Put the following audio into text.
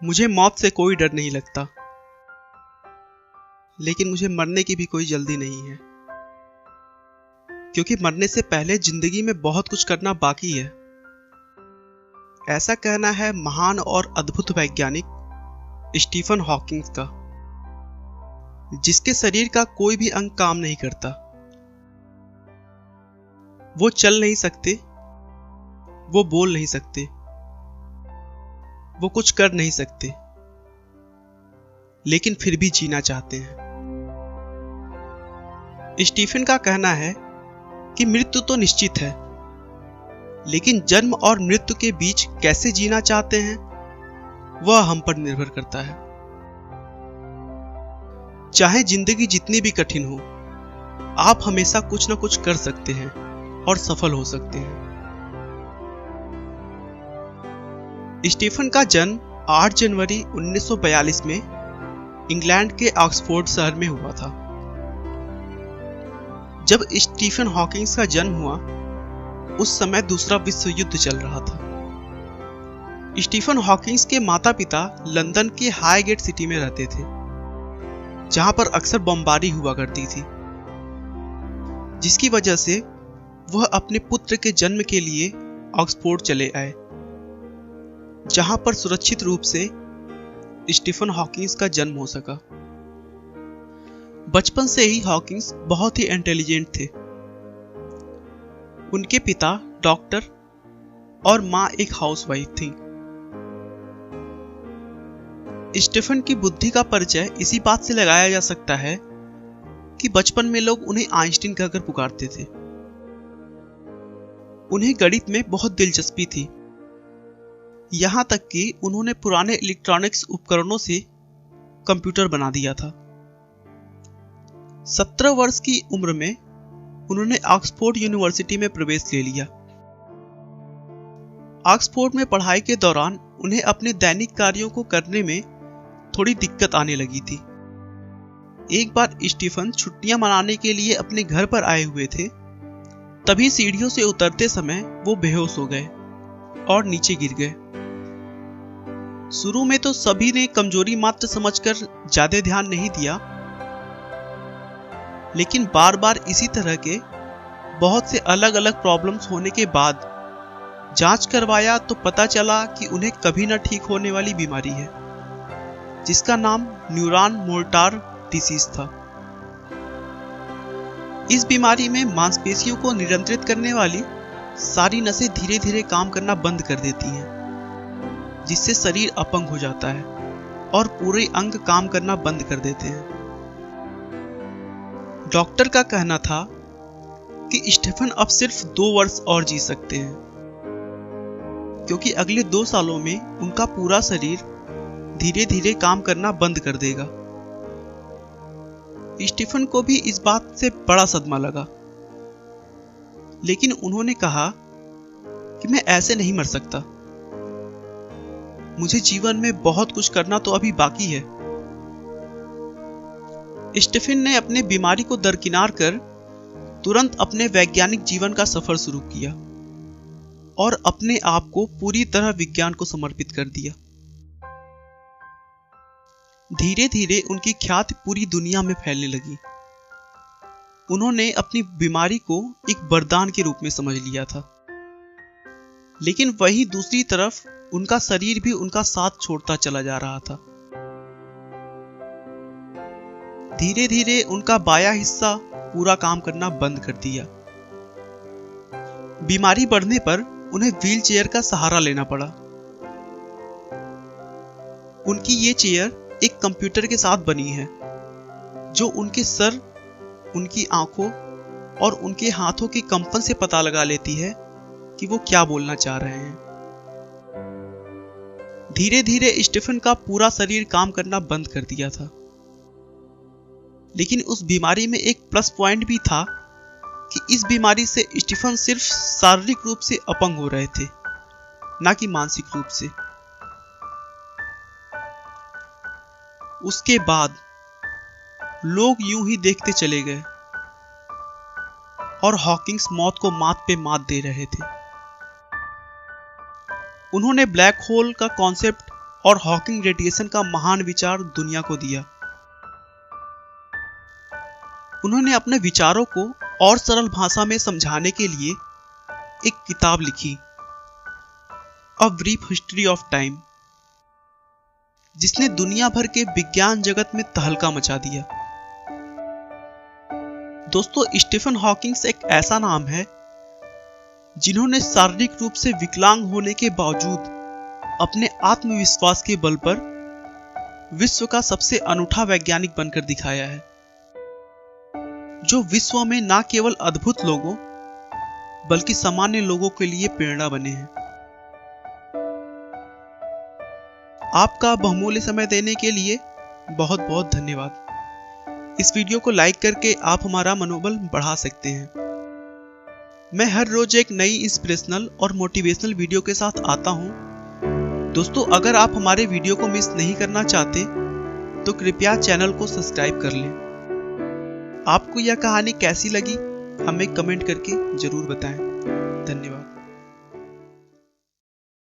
मुझे मौत से कोई डर नहीं लगता, लेकिन मुझे मरने की भी कोई जल्दी नहीं है, क्योंकि मरने से पहले जिंदगी में बहुत कुछ करना बाकी है। ऐसा कहना है महान और अद्भुत वैज्ञानिक स्टीफन हॉकिंग का, जिसके शरीर का कोई भी अंग काम नहीं करता। वो चल नहीं सकते, वो बोल नहीं सकते, वो कुछ कर नहीं सकते, लेकिन फिर भी जीना चाहते हैं। स्टीफन का कहना है कि मृत्यु तो निश्चित है, लेकिन जन्म और मृत्यु के बीच कैसे जीना चाहते हैं वह हम पर निर्भर करता है। चाहे जिंदगी जितनी भी कठिन हो, आप हमेशा कुछ न कुछ कर सकते हैं और सफल हो सकते हैं। स्टीफन का जन्म 8 जनवरी 1942 में इंग्लैंड के ऑक्सफोर्ड शहर में हुआ था। जब स्टीफन हॉकिंग का जन्म हुआ, उस समय दूसरा विश्व युद्ध चल रहा था। स्टीफन हॉकिंग के माता पिता लंदन के हाईगेट सिटी में रहते थे, जहां पर अक्सर बमबारी हुआ करती थी, जिसकी वजह से वह अपने पुत्र के जन्म के लिए ऑक्सफोर्ड चले आए, जहां पर सुरक्षित रूप से स्टीफन हॉकिंग का जन्म हो सका। बचपन से ही हॉकिंग बहुत ही इंटेलिजेंट थे। उनके पिता डॉक्टर और मां एक हाउसवाइफ थी। स्टीफन की बुद्धि का परिचय इसी बात से लगाया जा सकता है कि बचपन में लोग उन्हें आइंस्टीन कहकर पुकारते थे। उन्हें गणित में बहुत दिलचस्पी थी, यहां तक कि उन्होंने पुराने इलेक्ट्रॉनिक्स उपकरणों से कंप्यूटर बना दिया था। 17 वर्ष की उम्र में उन्होंने ऑक्सफोर्ड यूनिवर्सिटी में प्रवेश ले लिया। ऑक्सफोर्ड में पढ़ाई के दौरान उन्हें अपने दैनिक कार्यों को करने में थोड़ी दिक्कत आने लगी थी। एक बार स्टीफन छुट्टियां मनाने के लिए अपने घर पर आए हुए थे, तभी सीढ़ियों से उतरते समय वो बेहोश हो गए और नीचे गिर गए। शुरू में तो सभी ने कमजोरी मात्र समझकर ज्यादा ध्यान नहीं दिया, लेकिन बार बार इसी तरह के बहुत से अलग अलग प्रॉब्लम्स होने के बाद जांच करवाया तो पता चला कि उन्हें कभी न ठीक होने वाली बीमारी है, जिसका नाम न्यूरॉन मोर्टार डिसीज था। इस बीमारी में मांसपेशियों को नियंत्रित करने वाली सारी नसें धीरे धीरे काम करना बंद कर देती हैं, जिससे शरीर अपंग हो जाता है और पूरे अंग काम करना बंद कर देते हैं। डॉक्टर का कहना था कि स्टीफन अब सिर्फ 2 वर्ष और जी सकते हैं, क्योंकि अगले 2 सालों में उनका पूरा शरीर धीरे धीरे काम करना बंद कर देगा। स्टीफन को भी इस बात से बड़ा सदमा लगा, लेकिन उन्होंने कहा कि मैं ऐसे नहीं मर सकता, मुझे जीवन में बहुत कुछ करना तो अभी बाकी है। स्टीफन ने अपने बीमारी को दरकिनार कर तुरंत अपने वैज्ञानिक जीवन का सफर शुरू किया और अपने आप को पूरी तरह विज्ञान को समर्पित कर दिया। धीरे धीरे उनकी ख्याति पूरी दुनिया में फैलने लगी। उन्होंने अपनी बीमारी को एक वरदान के रूप में समझ लिया था, लेकिन वहीं दूसरी तरफ उनका शरीर भी उनका साथ छोड़ता चला जा रहा था। धीरे धीरे उनका बायां हिस्सा पूरा काम करना बंद कर दिया। बीमारी बढ़ने पर उन्हें व्हीलचेयर का सहारा लेना पड़ा। उनकी ये चेयर एक कंप्यूटर के साथ बनी है, जो उनके सर, उनकी आंखों और उनके हाथों के कंपन से पता लगा लेती है कि वो क्या बोलना चाह रहे हैं। धीरे धीरे स्टीफन का पूरा शरीर काम करना बंद कर दिया था, लेकिन उस बीमारी में एक प्लस पॉइंट भी था कि इस बीमारी से स्टीफन सिर्फ शारीरिक रूप से अपंग हो रहे थे, ना कि मानसिक रूप से। उसके बाद लोग यूं ही देखते चले गए और हॉकिंग्स मौत को मात पे मात दे रहे थे। उन्होंने ब्लैक होल का कॉन्सेप्ट और हॉकिंग रेडिएशन का महान विचार दुनिया को दिया। उन्होंने अपने विचारों को और सरल भाषा में समझाने के लिए एक किताब लिखी, a brief history of time, जिसने दुनिया भर के विज्ञान जगत में तहलका मचा दिया। दोस्तों, स्टीफन हॉकिंग्स एक ऐसा नाम है जिन्होंने शारीरिक रूप से विकलांग होने के बावजूद अपने आत्मविश्वास के बल पर विश्व का सबसे अनूठा वैज्ञानिक बनकर दिखाया है, जो विश्व में न केवल अद्भुत लोगों बल्कि सामान्य लोगों के लिए प्रेरणा बने हैं। आपका बहुमूल्य समय देने के लिए बहुत बहुत धन्यवाद। इस वीडियो को लाइक करके आप हमारा मनोबल बढ़ा सकते हैं। मैं हर रोज एक नई इंस्पिरेशनल और मोटिवेशनल वीडियो के साथ आता हूं। दोस्तों, अगर आप हमारे वीडियो को मिस नहीं करना चाहते तो कृपया चैनल को सब्सक्राइब कर लें। आपको यह कहानी कैसी लगी हमें कमेंट करके जरूर बताएं। धन्यवाद।